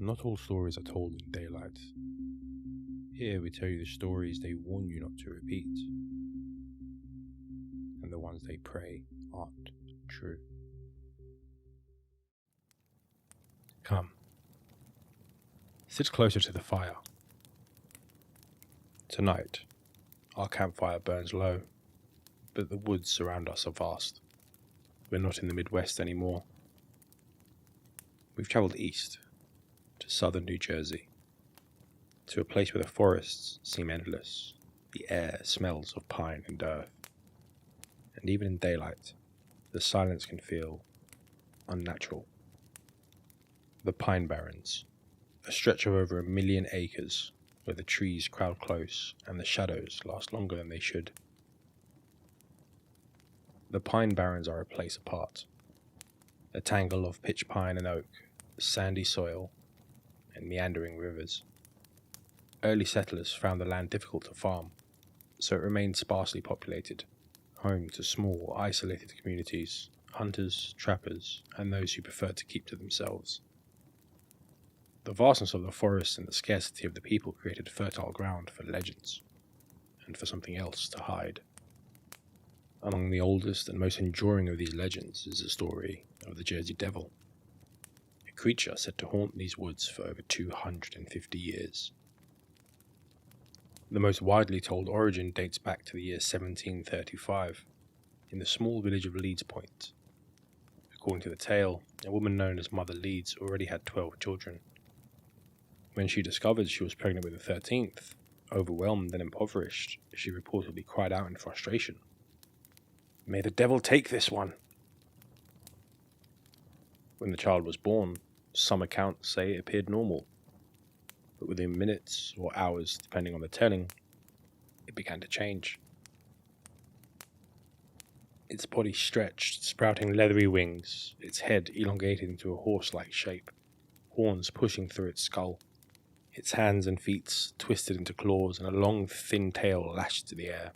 Not all stories are told in daylight. Here we tell you the stories they warn you not to repeat, and the ones they pray aren't true. Come, sit closer to the fire. Tonight, our campfire burns low, but the woods around us are vast. We're not in the Midwest anymore. We've travelled east, to southern New Jersey, to a place where the forests seem endless, the air smells of pine and earth, and even in daylight, the silence can feel unnatural. The Pine Barrens, a stretch of over 1 million acres where the trees crowd close and the shadows last longer than they should. The Pine Barrens are a place apart, a tangle of pitch pine and oak, sandy soil, and meandering rivers. Early settlers found the land difficult to farm, so it remained sparsely populated, home to small, isolated communities, hunters, trappers, and those who preferred to keep to themselves. The vastness of the forests and the scarcity of the people created fertile ground for legends, and for something else to hide. Among the oldest and most enduring of these legends is the story of the Jersey Devil, a creature said to haunt these woods for over 250 years. The most widely told origin dates back to the year 1735, in the small village of Leeds Point. According to the tale, a woman known as Mother Leeds already had 12 children. When she discovered she was pregnant with the 13th, overwhelmed and impoverished, she reportedly cried out in frustration, "May the devil take this one!" When the child was born, some accounts say it appeared normal, but within minutes or hours, depending on the telling, it began to change. Its body stretched, sprouting leathery wings, its head elongated into a horse-like shape, horns pushing through its skull, its hands and feet twisted into claws, and a long, thin tail lashed to the air.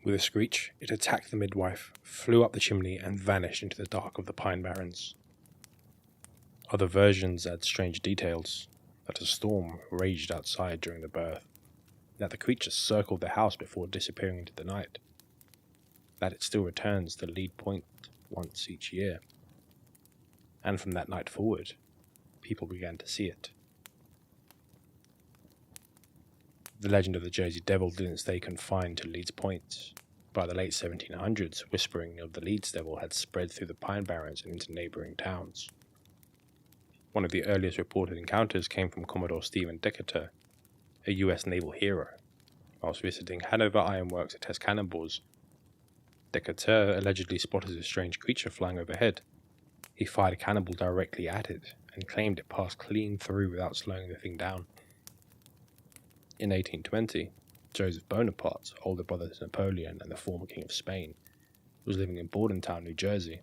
With a screech, it attacked the midwife, flew up the chimney, and vanished into the dark of the Pine Barrens. Other versions add strange details, that a storm raged outside during the birth, that the creature circled the house before disappearing into the night, that it still returns to Lead Point once each year, and from that night forward, people began to see it. The legend of the Jersey Devil didn't stay confined to Leeds Point. By the late 1700s, whispering of the Leeds Devil had spread through the Pine Barrens and into neighbouring towns. One of the earliest reported encounters came from Commodore Stephen Decatur, a US naval hero. Whilst visiting Hanover Iron Works to test cannonballs, Decatur allegedly spotted a strange creature flying overhead. He fired a cannonball directly at it, and claimed it passed clean through without slowing the thing down. In 1820, Joseph Bonaparte, older brother to Napoleon and the former King of Spain, was living in Bordentown, New Jersey.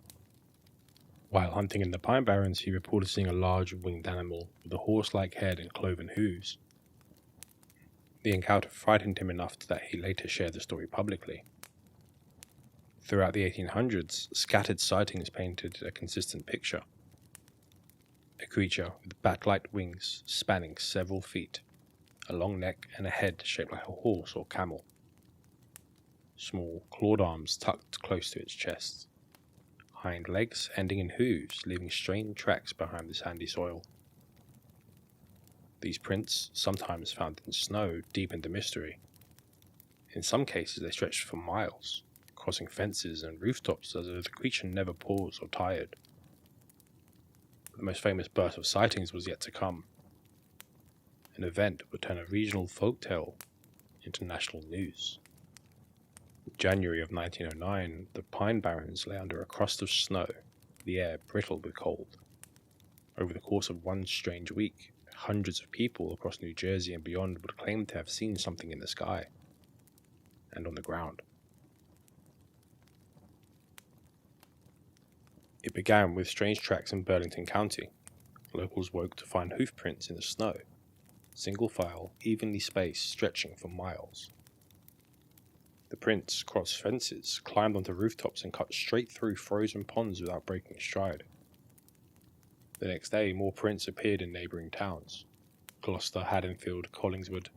While hunting in the Pine Barrens, he reported seeing a large winged animal with a horse-like head and cloven hooves. The encounter frightened him enough that he later shared the story publicly. Throughout the 1800s, scattered sightings painted a consistent picture. A creature with bat-like wings spanning several feet, a long neck and a head shaped like a horse or camel. Small, clawed arms tucked close to its chest. Hind legs ending in hooves, leaving strange tracks behind the sandy soil. These prints, sometimes found in snow, deepened the mystery. In some cases they stretched for miles, crossing fences and rooftops as though the creature never paused or tired. But the most famous burst of sightings was yet to come. An event that would turn a regional folktale into national news. In January of 1909, the Pine Barrens lay under a crust of snow, the air brittle with cold. Over the course of one strange week, hundreds of people across New Jersey and beyond would claim to have seen something in the sky and on the ground. It began with strange tracks in Burlington County. Locals woke to find hoof prints in the snow, single file, evenly spaced, stretching for miles. The prints crossed fences, climbed onto rooftops, and cut straight through frozen ponds without breaking stride. The next day, more prints appeared in neighbouring towns: Gloucester, Haddonfield, Collingswood.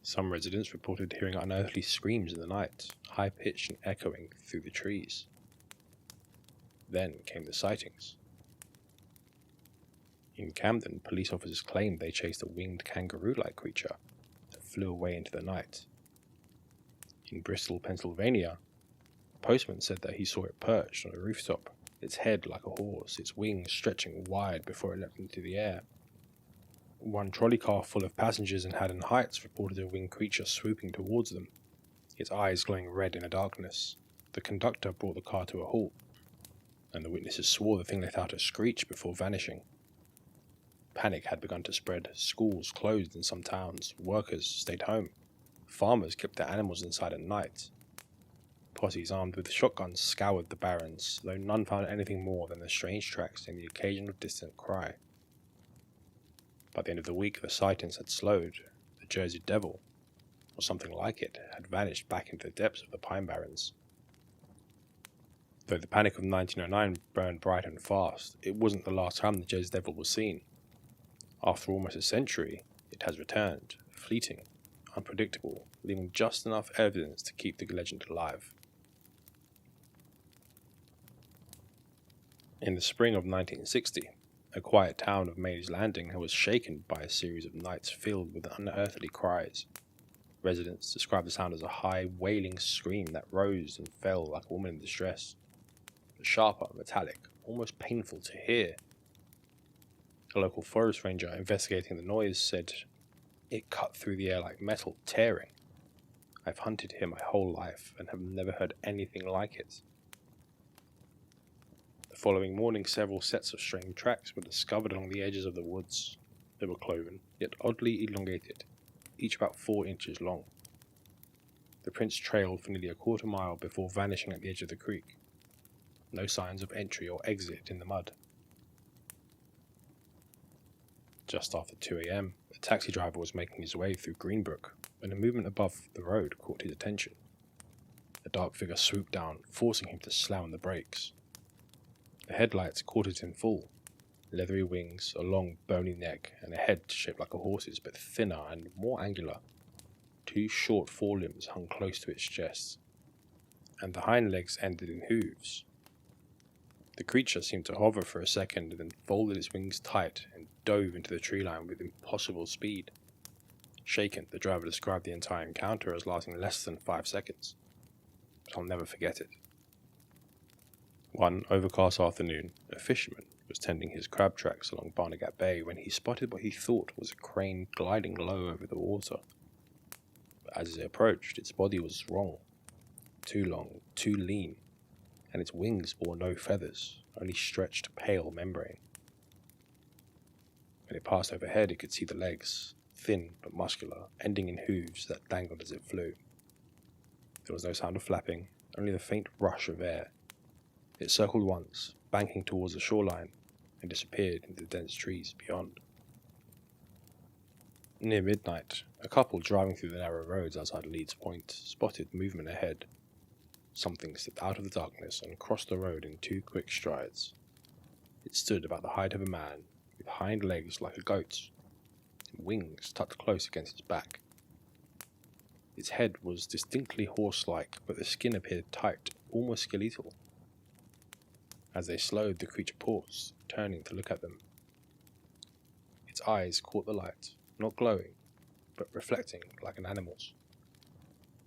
Some residents reported hearing unearthly screams in the night, high-pitched and echoing through the trees. Then came the sightings. In Camden, police officers claimed they chased a winged kangaroo-like creature that flew away into the night. In Bristol, Pennsylvania, a postman said that he saw it perched on a rooftop, its head like a horse, its wings stretching wide before it leapt into the air. One trolley car full of passengers in Haddon Heights reported a winged creature swooping towards them, its eyes glowing red in the darkness. The conductor brought the car to a halt, and the witnesses swore the thing let out a screech before vanishing. Panic had begun to spread. Schools closed in some towns, workers stayed home, farmers kept their animals inside at night. Posses armed with shotguns scoured the barrens, though none found anything more than the strange tracks and the occasional distant cry. By the end of the week, the sightings had slowed. The Jersey Devil, or something like it, had vanished back into the depths of the Pine Barrens. Though the panic of 1909 burned bright and fast, it wasn't the last time the Jersey Devil was seen. After almost a century, it has returned, fleeting, unpredictable, leaving just enough evidence to keep the legend alive. In the spring of 1960, a quiet town of Mays Landing was shaken by a series of nights filled with unearthly cries. Residents described the sound as a high, wailing scream that rose and fell like a woman in distress. Sharper, metallic, almost painful to hear. A local forest ranger investigating the noise said, "It cut through the air like metal, tearing. I've hunted here my whole life and have never heard anything like it." The following morning, several sets of strange tracks were discovered along the edges of the woods. They were cloven, yet oddly elongated, each about 4 inches long. The prints trailed for nearly a quarter mile before vanishing at the edge of the creek. No signs of entry or exit in the mud. Just after 2 a.m, a taxi driver was making his way through Greenbrook when a movement above the road caught his attention. A dark figure swooped down, forcing him to slam the brakes. The headlights caught it in full. Leathery wings, a long bony neck, and a head shaped like a horse's but thinner and more angular. 2 short forelimbs hung close to its chest, and the hind legs ended in hooves. The creature seemed to hover for a second, then folded its wings tight and dove into the tree line with impossible speed. Shaken, the driver described the entire encounter as lasting less than 5 seconds. But I'll never forget it. One overcast afternoon, a fisherman was tending his crab tracks along Barnegat Bay when he spotted what he thought was a crane gliding low over the water. But as it approached, its body was wrong. Too long, too lean, and its wings bore no feathers, only stretched pale membrane. When it passed overhead, it could see the legs, thin but muscular, ending in hooves that dangled as it flew. There was no sound of flapping, only the faint rush of air. It circled once, banking towards the shoreline, and disappeared into the dense trees beyond. Near midnight, a couple driving through the narrow roads outside Leeds Point spotted movement ahead. Something stepped out of the darkness and crossed the road in 2 quick strides. It stood about the height of a man, with hind legs like a goat's, and wings tucked close against its back. Its head was distinctly horse-like, but the skin appeared tight, almost skeletal. As they slowed, the creature paused, turning to look at them. Its eyes caught the light, not glowing, but reflecting like an animal's.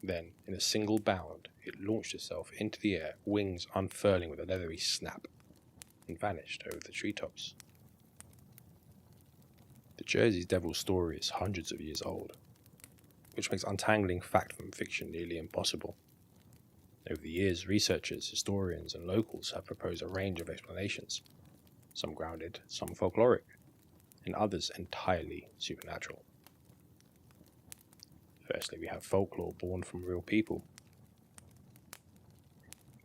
Then, in a single bound, it launched itself into the air, wings unfurling with a leathery snap, and vanished over the treetops. The Jersey Devil story is hundreds of years old, which makes untangling fact from fiction nearly impossible. Over the years, researchers, historians, and locals have proposed a range of explanations, some grounded, some folkloric, and others entirely supernatural. Firstly, we have folklore born from real people.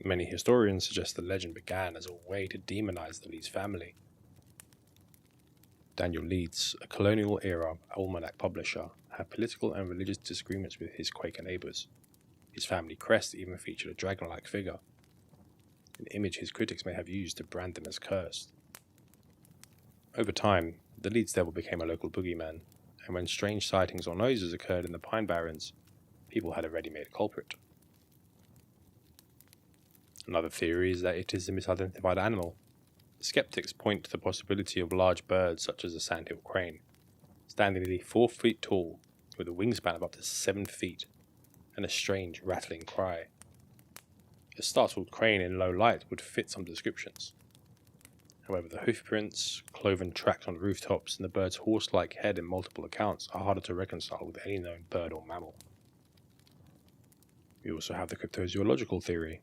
Many historians suggest the legend began as a way to demonize the Leeds family. Daniel Leeds, a colonial-era almanac publisher, had political and religious disagreements with his Quaker neighbours. His family crest even featured a dragon-like figure, an image his critics may have used to brand them as cursed. Over time, the Leeds Devil became a local boogeyman, and when strange sightings or noises occurred in the Pine Barrens, people had a ready-made culprit. Another theory is that it is a misidentified animal. Skeptics point to the possibility of large birds such as a sandhill crane, standing nearly 4 feet tall, with a wingspan of up to 7 feet, and a strange rattling cry. A startled crane in low light would fit some descriptions. However, the hoofprints, cloven tracks on rooftops, and the bird's horse-like head in multiple accounts are harder to reconcile with any known bird or mammal. We also have the cryptozoological theory.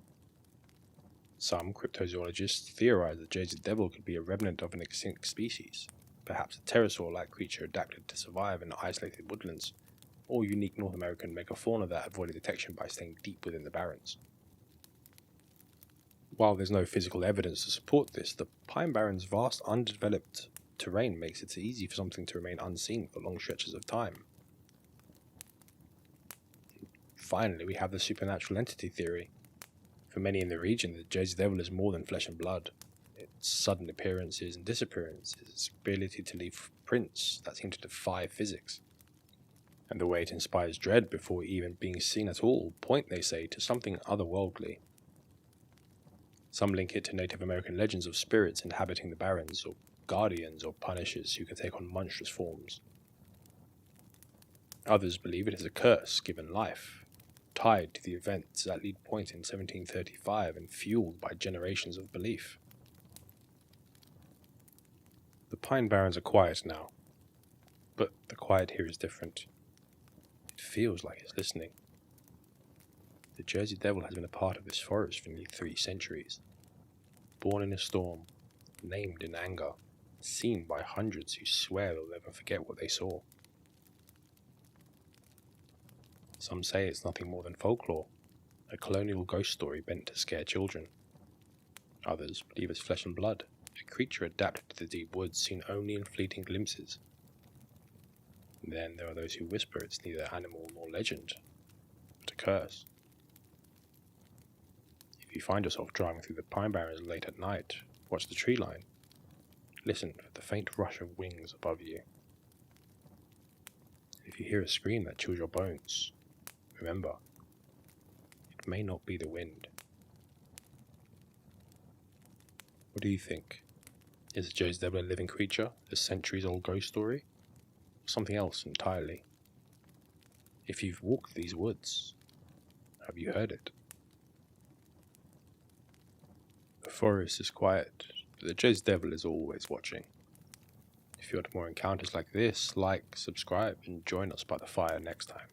Some cryptozoologists theorize that Jersey Devil could be a remnant of an extinct species, perhaps a pterosaur-like creature adapted to survive in isolated woodlands, or unique North American megafauna that avoided detection by staying deep within the barrens. While there's no physical evidence to support this, the Pine Barrens' vast undeveloped terrain makes it easy for something to remain unseen for long stretches of time. Finally, we have the supernatural entity theory. For many in the region, the Jersey Devil is more than flesh and blood. Its sudden appearances and disappearances, its ability to leave prints that seem to defy physics, and the way it inspires dread before even being seen at all point, they say, to something otherworldly. Some link it to Native American legends of spirits inhabiting the barrens, or guardians or punishers who can take on monstrous forms. Others believe it is a curse given life, tied to the events at Lead Point in 1735 and fueled by generations of belief. The Pine Barrens are quiet now, but the quiet here is different. It feels like it's listening. The Jersey Devil has been a part of this forest for nearly 3 centuries. Born in a storm, named in anger, seen by hundreds who swear they'll never forget what they saw. Some say it's nothing more than folklore, a colonial ghost story bent to scare children. Others believe it's flesh and blood, a creature adapted to the deep woods seen only in fleeting glimpses. And then there are those who whisper it's neither animal nor legend, but a curse. If you find yourself driving through the Pine Barrens late at night, watch the tree line. Listen for the faint rush of wings above you. If you hear a scream that chills your bones, remember, it may not be the wind. What do you think? Is the Jersey Devil a living creature, a centuries-old ghost story, or something else entirely? If you've walked these woods, have you heard it? The forest is quiet, but the Jersey Devil is always watching. If you want more encounters like this, like, subscribe, and join us by the fire next time.